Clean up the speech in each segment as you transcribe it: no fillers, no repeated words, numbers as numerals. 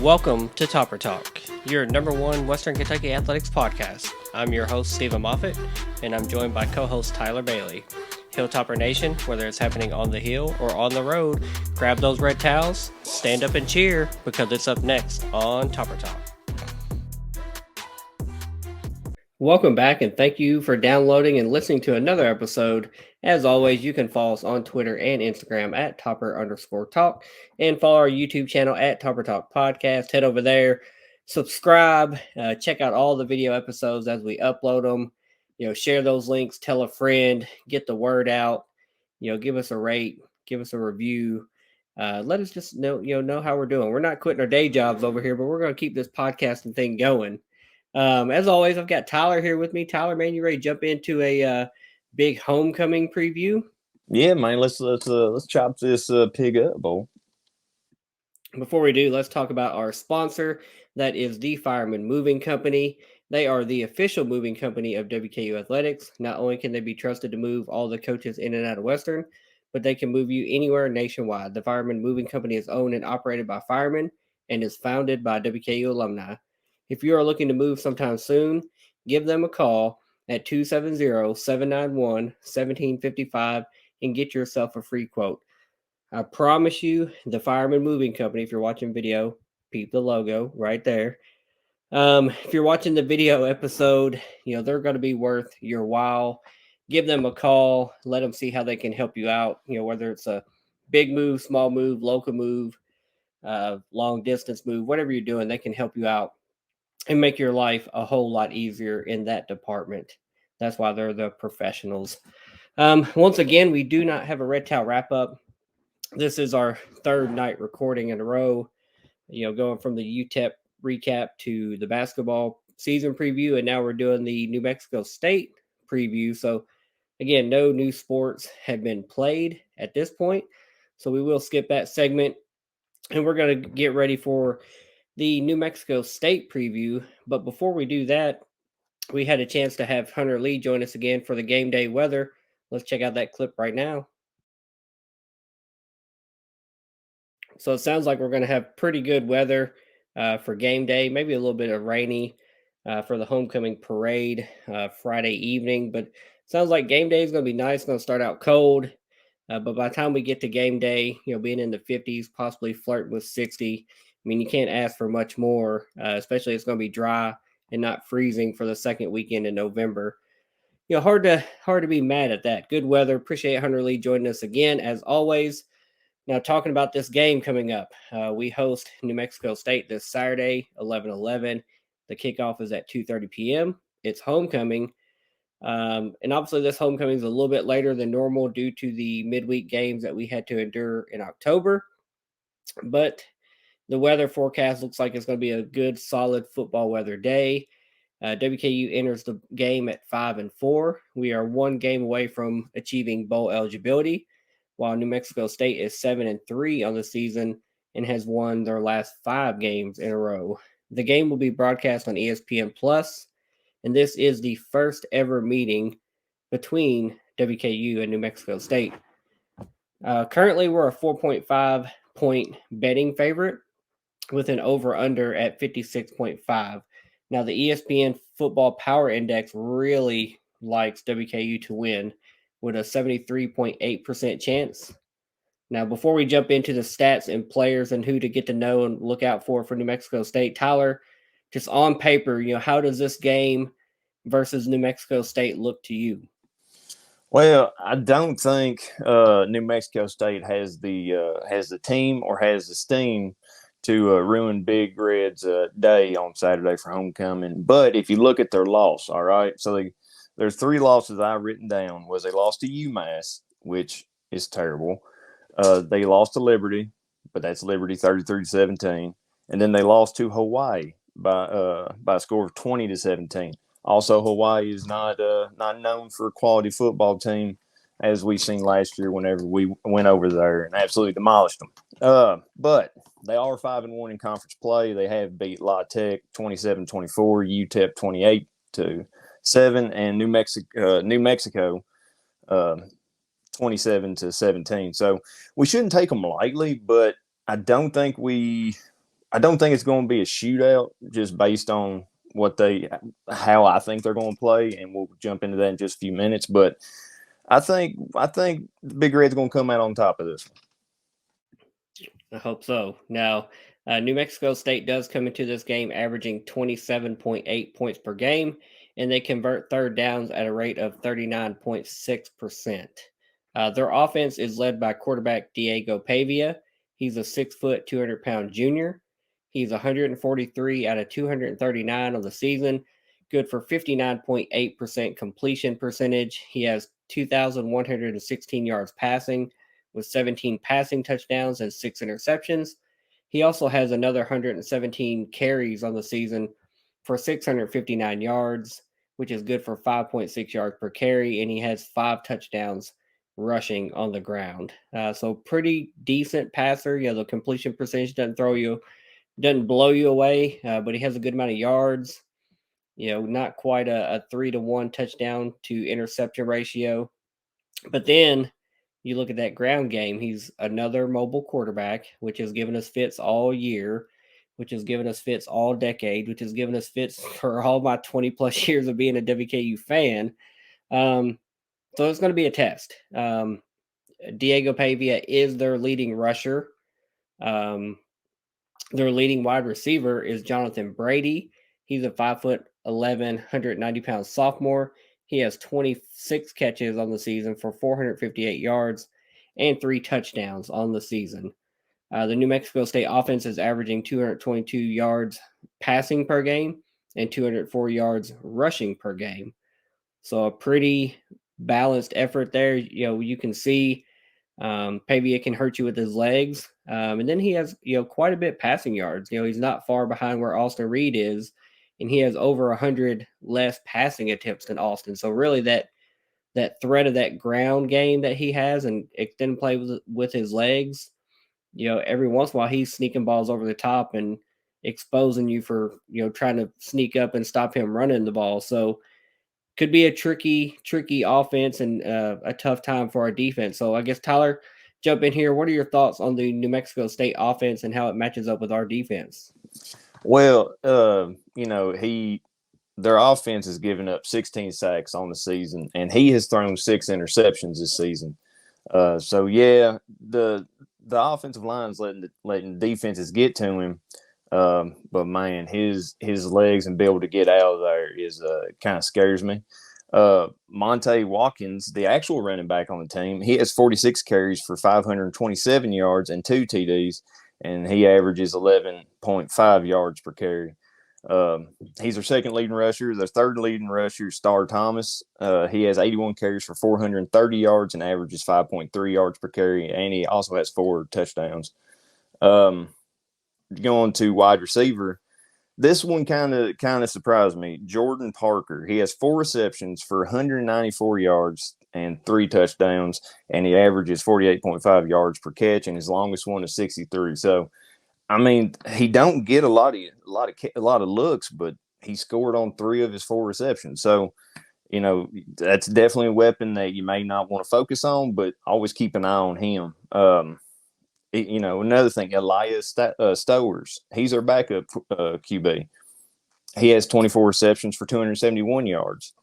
Welcome to Topper Talk, your number one Western Kentucky athletics podcast. I'm your host, Stephen Moffitt, and I'm joined by co-host Tyler Bailey. Hilltopper Nation, whether it's happening on the hill or on the road, grab those red towels, stand up and cheer, because it's up next on Topper Talk. Welcome back, and thank you for downloading and listening to another episode. As always, you can follow us on Twitter and Instagram at Topper_Talk, and follow our YouTube channel at Topper Talk Podcast. Head over there, subscribe, check out all the video episodes as we upload them. Share those links, tell a friend, get the word out. Give us a rate, give us a review. Let us just know how we're doing. We're not quitting our day jobs over here, but we're going to keep this podcasting thing going. As always, I've got Tyler here with me. Tyler, man, you ready to jump into a big homecoming preview? Yeah, man. Let's chop this pig up, boy. Before we do, let's talk about our sponsor. That is the Fireman Moving Company. They are the official moving company of WKU Athletics. Not only can they be trusted to move all the coaches in and out of Western, but they can move you anywhere nationwide. The Fireman Moving Company is owned and operated by firemen and is founded by WKU alumni. If you are looking to move sometime soon, give them a call at 270-791-1755 and get yourself a free quote. I promise you, the Fireman Moving Company, if you're watching video, peep the logo right there. If you're watching the video episode, they're going to be worth your while. Give them a call. Let them see how they can help you out, whether it's a big move, small move, local move, long distance move, whatever you're doing, they can help you out and make your life a whole lot easier in that department. That's why they're the professionals. Once again, we do not have a Red Towel wrap-up. This is our third night recording in a row, going from the UTEP recap to the basketball season preview, and now we're doing the New Mexico State preview. So, again, no new sports have been played at this point, so we will skip that segment, and we're going to get ready for the New Mexico State preview. But before we do that, we had a chance to have Hunter Lee join us again for the game day weather. Let's check out that clip right now. So it sounds like we're going to have pretty good weather for game day, maybe a little bit of rainy for the homecoming parade Friday evening. But it sounds like game day is going to be nice. It's going to start out cold. But by the time we get to game day, being in the 50s, possibly flirting with 60, I mean, you can't ask for much more, especially it's going to be dry and not freezing for the second weekend in November. Hard to be mad at that. Good weather. Appreciate Hunter Lee joining us again, as always. Now, talking about this game coming up, we host New Mexico State this Saturday, 11/11. The kickoff is at 2:30 p.m. It's homecoming. And obviously, this homecoming is a little bit later than normal due to the midweek games that we had to endure in October. But the weather forecast looks like it's going to be a good, solid football weather day. WKU enters the game at 5-4. We are one game away from achieving bowl eligibility, while New Mexico State is 7-3 on the season and has won their last 5 games in a row. The game will be broadcast on ESPN Plus, and this is the first ever meeting between WKU and New Mexico State. Currently, we're a 4.5 point betting favorite with an over-under at 56.5. Now, the ESPN Football Power Index really likes WKU to win with a 73.8% chance. Now, before we jump into the stats and players and who to get to know and look out for New Mexico State, Tyler, just on paper, how does this game versus New Mexico State look to you? Well, I don't think New Mexico State has the team or has the steam to ruin Big Red's day on Saturday for homecoming. But if you look at their loss, all right, so there's 3 losses I've written down. Was they lost to UMass, which is terrible. They lost to Liberty, but that's Liberty 33-17, and then they lost to Hawaii by a score of 20-17. Also, Hawaii is not known for a quality football team, as we seen last year whenever we went over there and absolutely demolished them. But they are 5-1 in conference play. They have beat La Tech 27-24, UTEP 28-7, and New Mexico 27-17. So we shouldn't take them lightly, but I don't think we I don't think it's going to be a shootout just based on how I think they're going to play, and we'll jump into that in just a few minutes. But I think the Big Red's going to come out on top of this one. I hope so. Now, New Mexico State does come into this game averaging 27.8 points per game, and they convert third downs at a rate of 39.6%. Their offense is led by quarterback Diego Pavia. He's a 6 foot, 200-pound junior. He's 143 out of 239 on the season, good for 59.8% completion percentage. He has 2,116 yards passing with 17 passing touchdowns and 6 interceptions. He also has another 117 carries on the season for 659 yards, which is good for 5.6 yards per carry, and he has 5 touchdowns rushing on the ground. So pretty decent passer. The completion percentage doesn't blow you away, but he has a good amount of yards. Not quite a 3-to-1 touchdown to interception ratio. But then you look at that ground game, he's another mobile quarterback, which has given us fits all year, which has given us fits all decade, which has given us fits for all my 20 plus years of being a WKU fan. Um, so it's going to be a test. Diego Pavia is their leading rusher. Um, their leading wide receiver is Jonathan Brady. He's a 5'11", 190-pound sophomore. He has 26 catches on the season for 458 yards and 3 touchdowns on the season. The New Mexico State offense is averaging 222 yards passing per game and 204 yards rushing per game. So a pretty balanced effort there. You can see Pavia can hurt you with his legs. And then he has, quite a bit passing yards. He's not far behind where Austin Reed is, and he has over 100 less passing attempts than Austin. So really that threat of that ground game that he has and extended play with his legs, every once in a while he's sneaking balls over the top and exposing you for, trying to sneak up and stop him running the ball. So could be a tricky offense and a tough time for our defense. So I guess Tyler, jump in here. What are your thoughts on the New Mexico State offense and how it matches up with our defense? Well, their offense has given up 16 sacks on the season, and he has thrown 6 interceptions this season. So yeah, the offensive line's letting defenses get to him. But man, his legs and be able to get out of there is kind of scares me. Monte Watkins, the actual running back on the team, he has 46 carries for 527 yards and 2 TDs, and he averages 11.5 yards per carry. He's their second leading rusher. Their third leading rusher, Star Thomas. He has 81 carries for 430 yards and averages 5.3 yards per carry, and he also has 4 touchdowns. Going to wide receiver, this one kind of surprised me. Jordan Parker. He has 4 receptions for 194 yards and 3 touchdowns, and he averages 48.5 yards per catch, and his longest one is 63. So I mean, he don't get a lot of looks, but he scored on 3 of his 4 receptions. So, that's definitely a weapon that you may not want to focus on, but always keep an eye on him. Another thing, Elias Stowers, he's our backup QB. He has 24 receptions for 271 yards.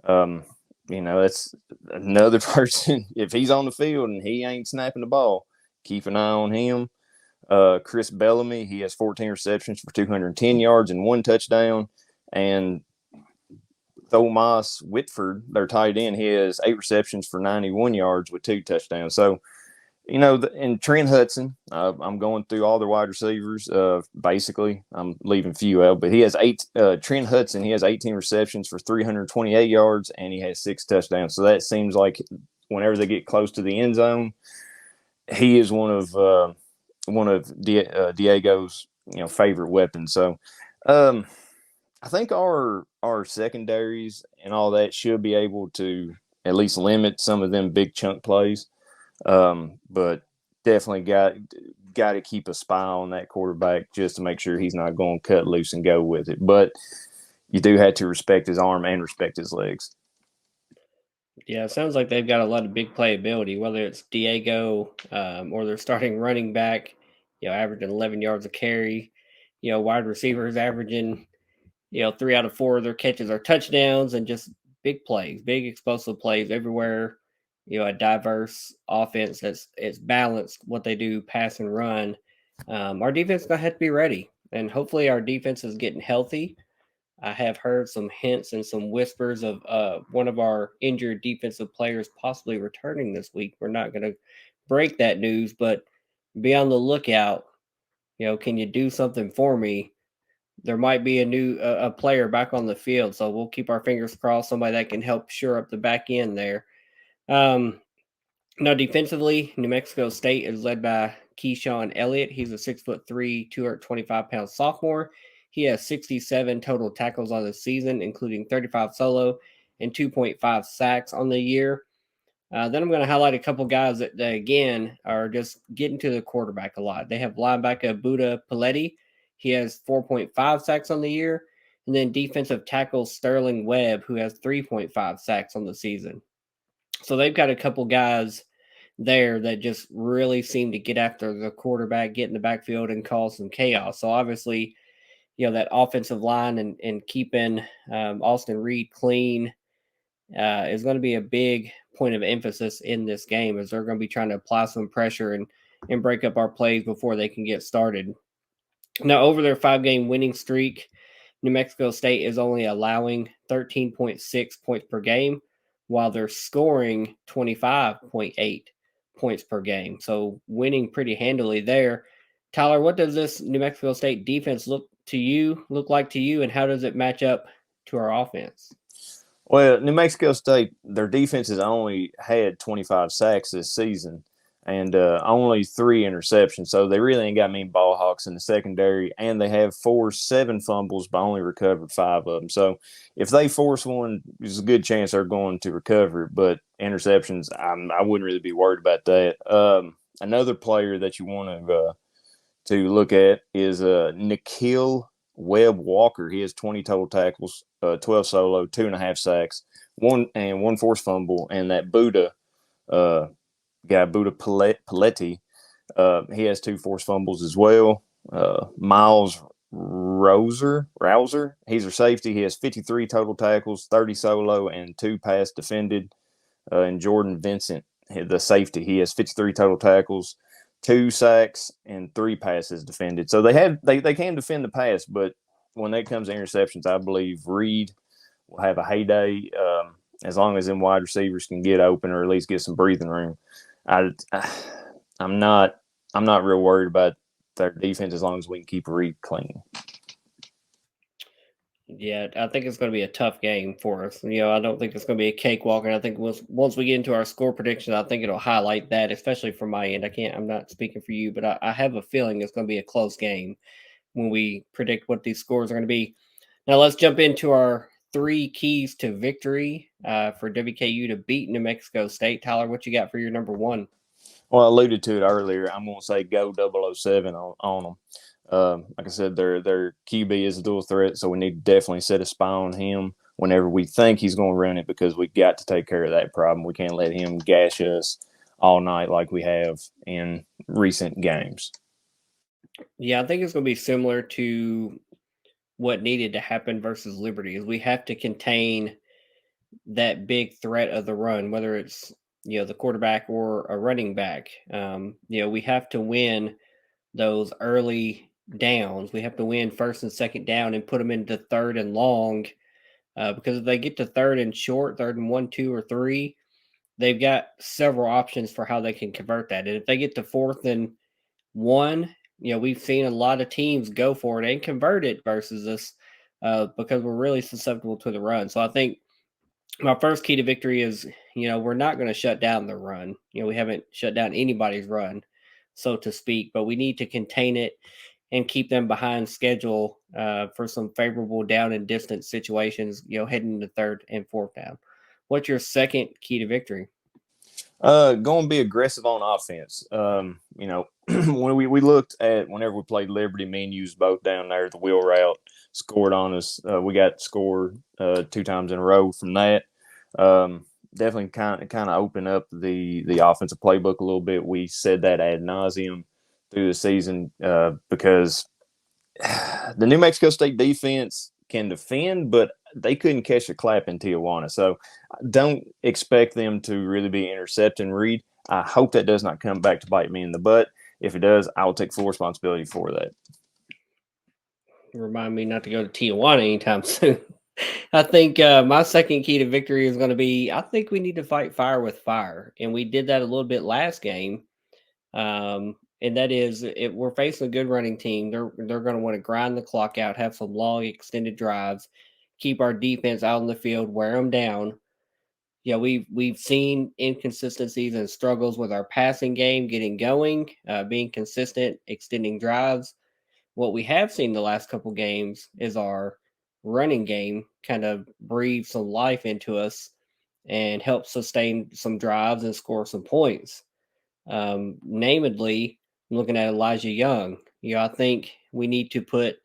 Um, that's another person. If he's on the field and he ain't snapping the ball, keep an eye on him. Chris Bellamy, he has 14 receptions for 210 yards and 1 touchdown. And Thomas Whitford, their tight end, he has 8 receptions for 91 yards with 2 touchdowns. So, and Trent Hudson, I'm going through all the wide receivers. Basically, I'm leaving a few out, but he has Trent Hudson, he has 18 receptions for 328 yards, and he has 6 touchdowns. So that seems like whenever they get close to the end zone, he is one of Diego's favorite weapons. So I think our secondaries and all that should be able to at least limit some of them big chunk plays. But definitely got to keep a spy on that quarterback just to make sure he's not going to cut loose and go with it. But you do have to respect his arm and respect his legs. Yeah, it sounds like they've got a lot of big playability, whether it's Diego or their starting running back, averaging 11 yards a carry. wide receivers averaging, 3 out of 4 of their catches are touchdowns and just big plays, big explosive plays everywhere. A diverse offense that's it's balanced what they do, pass and run. Our defense gonna have to be ready, and hopefully our defense is getting healthy. I have heard some hints and some whispers of one of our injured defensive players possibly returning this week. We're not going to break that news, but be on the lookout. Can you do something for me? There might be a player back on the field, so we'll keep our fingers crossed. Somebody that can help shore up the back end there. Um, Now, defensively, New Mexico State is led by Keyshawn Elliott. He's a 6'3", 225-pound sophomore. He has 67 total tackles on the season, including 35 solo and 2.5 sacks on the year. Then I'm going to highlight a couple guys that again, are just getting to the quarterback a lot. They have linebacker Buda Paletti. He has 4.5 sacks on the year. And then defensive tackle Sterling Webb, who has 3.5 sacks on the season. So they've got a couple guys there that just really seem to get after the quarterback, get in the backfield, and cause some chaos. So obviously, that offensive line and keeping Austin Reed clean is going to be a big point of emphasis in this game, as they're going to be trying to apply some pressure and break up our plays before they can get started. Now, over their 5-game winning streak, New Mexico State is only allowing 13.6 points per game, while they're scoring 25.8 points per game. So winning pretty handily there. Tyler, what does this New Mexico State defense look like to you, and how does it match up to our offense? Well, New Mexico State, their defense has only had 25 sacks this season and only 3 interceptions. So they really ain't got many ball hawks in the secondary. And they have forced 7 fumbles, but only recovered 5 of them. So if they force one, there's a good chance they're going to recover. But interceptions, I wouldn't really be worried about that. Another player that you want to look at is Nikhil Webb Walker. He has 20 total tackles, 12 solo, 2.5 sacks, one forced fumble, and that Buddha guy Buddha Paletti, he has 2 forced fumbles as well. Miles Rouser, he's a safety. He has 53 total tackles, 30 solo, and 2 pass defended. And Jordan Vincent, the safety, he has 53 total tackles, 2 sacks, and 3 passes defended. So they can defend the pass, but when it comes to interceptions, I believe Reed will have a heyday as long as them wide receivers can get open or at least get some breathing room. I, I'm not I'm not real worried about their defense as long as we can keep Reed clean. Yeah, I think it's going to be a tough game for us. I don't think it's going to be a cakewalk, and I think once we get into our score prediction, I think it'll highlight that, especially from my end. I'm not speaking for you, but I have a feeling it's going to be a close game when we predict what these scores are going to be. Now let's jump into our 3 keys to victory for WKU to beat New Mexico State. Tyler, what you got for your number one? Well, I alluded to it earlier. I'm going to say go 007 on them. Like I said, their QB is a dual threat, so we need to definitely set a spy on him whenever we think he's going to run it because we got to take care of that problem. We can't let him gash us all night like we have in recent games. Yeah, I think it's going to be similar to what needed to happen versus Liberty. Is we have to contain that big threat of the run, whether it's the quarterback or a running back. We have to win those early downs. We have to win first and second down and put them into third and long. Because if they get to third and short, third and 1, 2, or 3, they've got several options for how they can convert that. And if they get to fourth and 1, we've seen a lot of teams go for it and convert it versus us because we're really susceptible to the run. So I think my first key to victory is, we're not going to shut down the run. We haven't shut down anybody's run, so to speak, but we need to contain it and keep them behind schedule for some favorable down and distance situations, heading to third and fourth down. What's your second key to victory? Going to be aggressive on offense. When we looked at whenever we played Liberty, me and you both down there, the wheel route scored on us. We got scored 2 times in a row from that. Definitely kind of open up the offensive playbook a little bit. We said that ad nauseum through the season because the New Mexico State defense can defend, but they couldn't catch a clap in Tijuana. So don't expect them to really be intercepting Reed. I hope that does not come back to bite me in the butt. If it does, I will take full responsibility for that. Remind me not to go to Tijuana anytime soon. I think my second key to victory is going to be I think we need to fight fire with fire. And we did that a little bit last game. And that is if we're facing a good running team, they're going to want to grind the clock out, have some long extended drives, keep our defense out on the field, wear them down. Yeah, we've seen inconsistencies and struggles with our passing game getting going, being consistent, extending drives. What we have seen the last couple games is our running game kind of breathe some life into us and help sustain some drives and score some points. Namely, I'm looking at Elijah Young. I think we need to put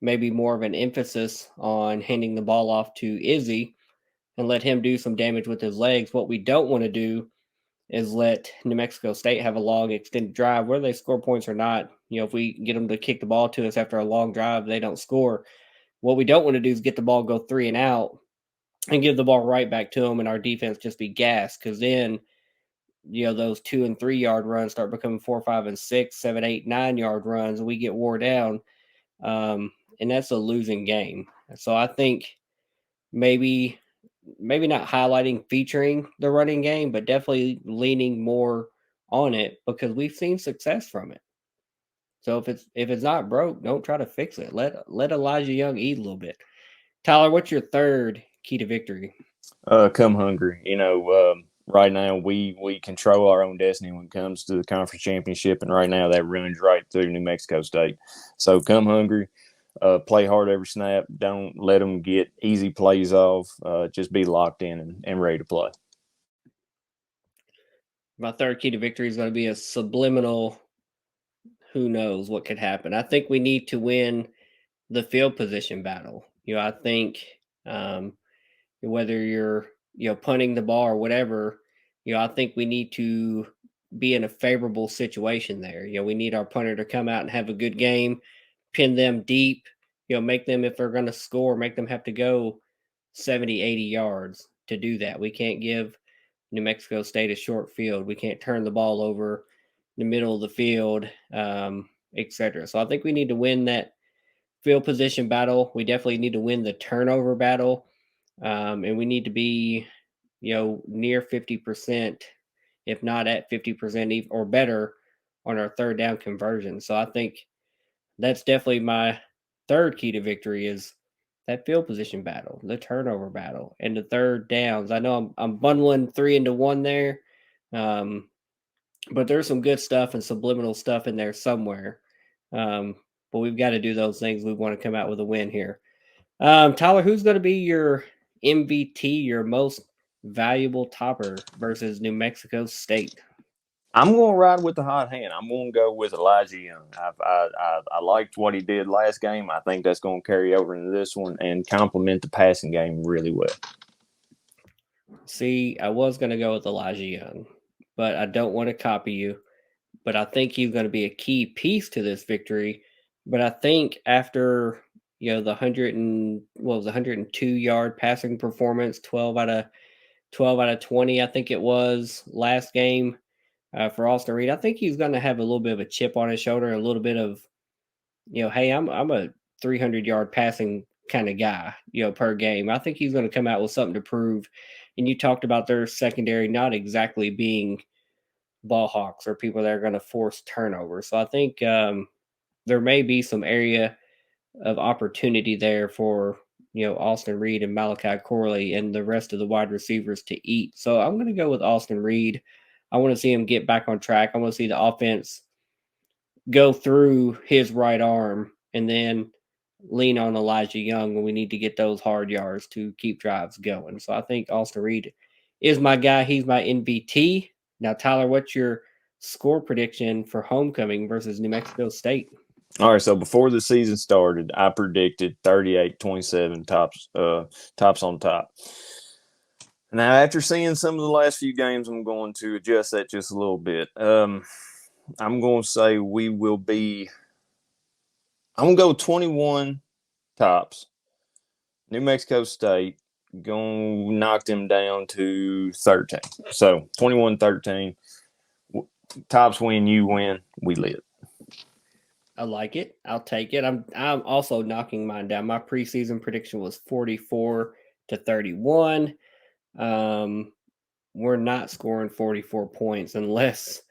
maybe more of an emphasis on handing the ball off to Izzy and let him do some damage with his legs. What we don't want to do is let New Mexico State have a long extended drive, whether they score points or not. If we get them to kick the ball to us after a long drive, they don't score. What we don't want to do is get the ball, go 3 and out, and give the ball right back to them, and our defense just be gassed. Because then, those 2 and 3 yard runs start becoming 4, 5, and 6, 7, 8, 9 yard runs, and we get wore down. And that's a losing game. So I think maybe not highlighting featuring the running game, but definitely leaning more on it because we've seen success from it. So if it's not broke, don't try to fix it. Let Elijah Young eat a little bit. Tyler, what's your third key to victory? Come hungry. Right now we control our own destiny when it comes to the conference championship, and right now that runs right through New Mexico State. So come hungry. Play hard every snap. Don't let them get easy plays off. Just be locked in and ready to play. My third key to victory is going to be a subliminal. Who knows what could happen? I think we need to win the field position battle. I think whether you're punting the ball or whatever, I think we need to be in a favorable situation there. We need our punter to come out and have a good game, pin them deep, make them, if they're going to score, make them have to go 70, 80 yards to do that. We can't give New Mexico State a short field. We can't turn the ball over in the middle of the field, etc. So I think we need to win that field position battle. We definitely need to win the turnover battle. And we need to be, near 50%, if not at 50% or better on our third down conversion. So I think that's definitely my third key to victory is that field position battle, the turnover battle, and the third downs. I know I'm bundling three into one there, um, but there's some good stuff and subliminal stuff in there somewhere. Um, but we've got to do those things. We want to come out with a win here. Tyler, who's going to be your MVT, your most valuable topper versus New Mexico State? I'm going to ride with the hot hand. I'm going to go with Elijah Young. I liked what he did last game. I think that's going to carry over into this one and complement the passing game really well. See, I was going to go with Elijah Young, but I don't want to copy you. But I think he's going to be a key piece to this victory. But I think after the 102 yard passing performance, 12 out of 20, I think it was last game for Austin Reed. I think he's going to have a little bit of a chip on his shoulder, a little bit of hey, I'm a 300 yard passing kind of guy, per game. I think he's going to come out with something to prove. And you talked about their secondary not exactly being ball hawks or people that are going to force turnovers. So I think there may be some area of opportunity there for Austin Reed and Malachi Corley and the rest of the wide receivers to eat. So I'm going to go with Austin Reed. I want to see him get back on track. I want to see the offense go through his right arm and then lean on Elijah Young when we need to get those hard yards to keep drives going. So I think Austin Reed is my guy. He's my NVT. Now, Tyler, what's your score prediction for homecoming versus New Mexico State? All right, so before the season started, I predicted 38-27 tops on top. Now, after seeing some of the last few games, I'm going to adjust that just a little bit. I'm going to say we will be I'm gonna go 21 Tops. New Mexico State gonna knock them down to 13. So 21-13. Tops win, you win, we live. I like it. I'll take it. I'm also knocking mine down. My preseason prediction was 44-31. Um, we're not scoring 44 points unless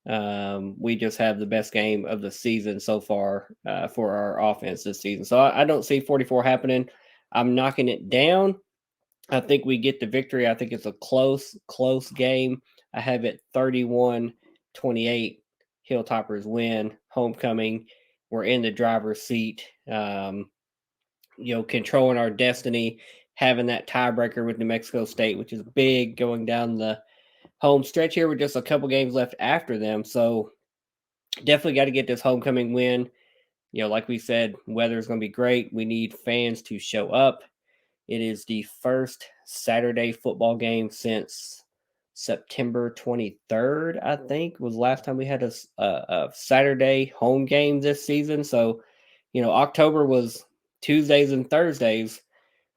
we just have the best game of the season so far for our offense this season. So I don't see 44 happening. I'm knocking it down. I think we get the victory. I think it's a close game. I have it 31-28. Hilltoppers win. Homecoming. We're in the driver's seat. Controlling our destiny, having that tiebreaker with New Mexico State, which is big going down the home stretch here with just a couple games left after them. So definitely got to get this homecoming win. Like we said, weather is going to be great. We need fans to show up. It is the first Saturday football game since September 23rd, I think, was last time we had a Saturday home game this season. So, October was Tuesdays and Thursdays.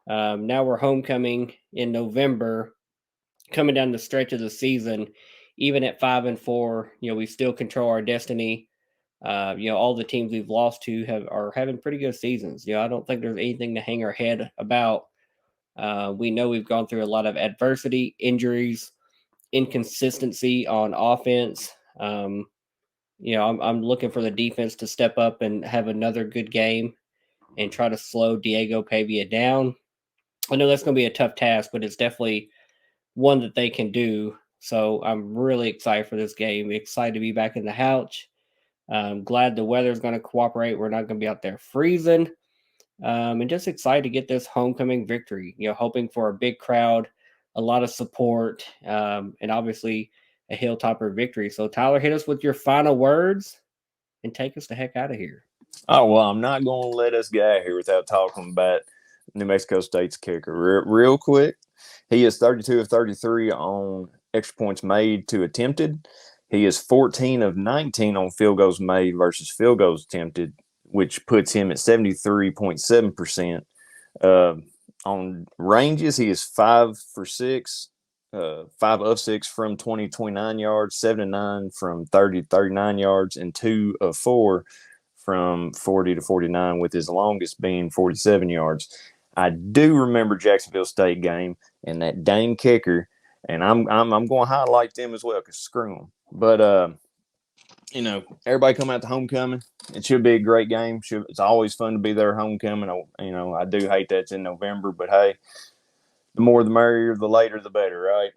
Now we're homecoming in November, coming down the stretch of the season. Even at 5-4, we still control our destiny. All the teams we've lost to are having pretty good seasons. I don't think there's anything to hang our head about. We know we've gone through a lot of adversity, injuries, inconsistency on offense. I'm looking for the defense to step up and have another good game and try to slow Diego Pavia down. I know that's going to be a tough task, but it's definitely one that they can do. So I'm really excited for this game. Excited to be back in the house. I'm glad the weather's going to cooperate. We're not going to be out there freezing. And just excited to get this homecoming victory. Hoping for a big crowd, a lot of support, and obviously a Hilltopper victory. So, Tyler, hit us with your final words and take us the heck out of here. Oh, well, I'm not going to let us get out of here without talking about New Mexico State's kicker. Real quick, he is 32 of 33 on extra points made to attempted. He is 14 of 19 on field goals made versus field goals attempted, which puts him at 73.7%. On ranges, he is 5 of 6 from 20-29 yards, 7 of 9 from 30-39 yards, and 2 of 4 from 40-49, with his longest being 47 yards. I do remember Jacksonville State game and that dang kicker, and I'm going to highlight them as well because screw them. But everybody come out to homecoming. It should be a great game. It's always fun to be there homecoming. I do hate that it's in November, but hey, the more the merrier, the later the better, right?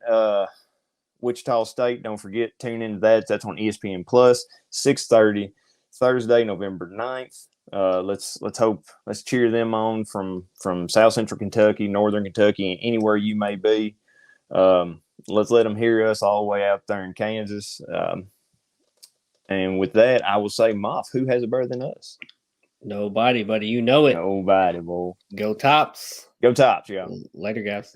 Wichita State, don't forget, tune into that. That's on ESPN Plus, 6:30, Thursday, November 9th. Let's cheer them on from South Central Kentucky, Northern Kentucky, anywhere you may be. Let's let them hear us all the way out there in Kansas. And with that, I will say, Moff, who has it better than us? Nobody, buddy. You know it. Nobody, boy. Go Tops. Go Tops, yeah. Later, guys.